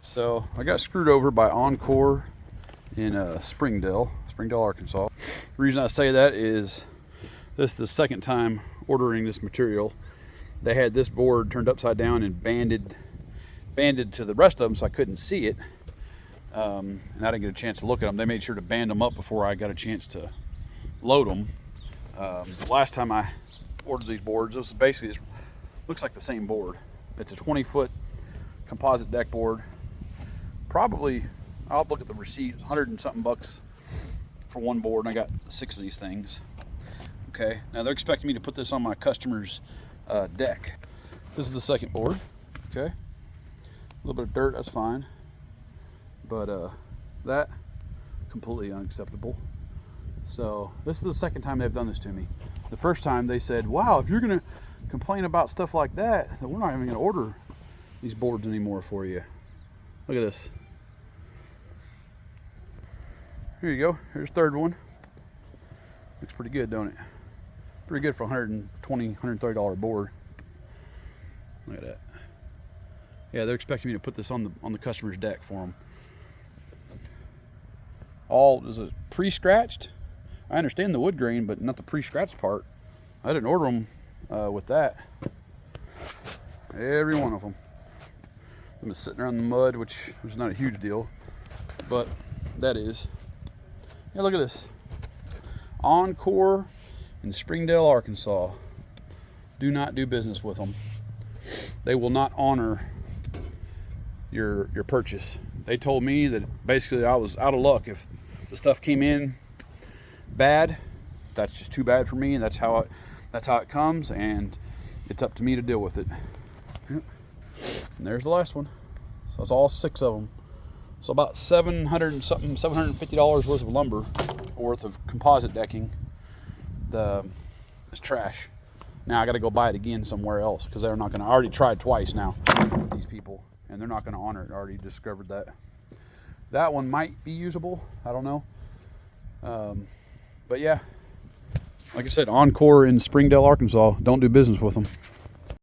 So I got screwed over by Encore in Springdale, Arkansas. The reason I say that is this is the second time ordering this material. They had this board turned upside down and banded to the rest of them so I couldn't see it. And I didn't get a chance to look at them. They made sure to band them up before I got a chance to load them. The last time I ordered these boards, this is basically, it looks like the same board. It's a 20-foot composite deck board. Probably, I'll look at the receipt, 100 and something bucks for one board, and I got 6 of these things. Okay, now they're expecting me to put this on my customer's deck. This is the second board. Okay, a little bit of dirt, that's fine, but that completely unacceptable. So this is the second time they've done this to me. The first time they said, wow, if you're gonna complain about stuff like that, then we're not even gonna order these boards anymore for you. Look at this. Here you go, here's the third one. Looks pretty good, don't it? Pretty good for a $120, $130 board. Look at that. Yeah, they're expecting me to put this on the customer's deck for them. All is it pre-scratched? I understand the wood grain, but not the pre-scratched part. I didn't order them with that. Every one of them. I'm just sitting around in the mud, which is not a huge deal, but that is. Yeah, look at this. Encore in Springdale, Arkansas. Do not do business with them. They will not honor your purchase. They told me that basically I was out of luck. If the stuff came in bad, that's just too bad for me, and that's how it comes, and it's up to me to deal with it. Yep. And there's the last one. So it's all 6 of them. So about $700 and something, $750 worth of lumber, worth of composite decking. It's trash. Now I got to go buy it again somewhere else because they're not going to. I already tried twice now with these people, and they're not going to honor it. I already discovered that. That one might be usable. I don't know. But yeah, like I said, Encore in Springdale, Arkansas. Don't do business with them.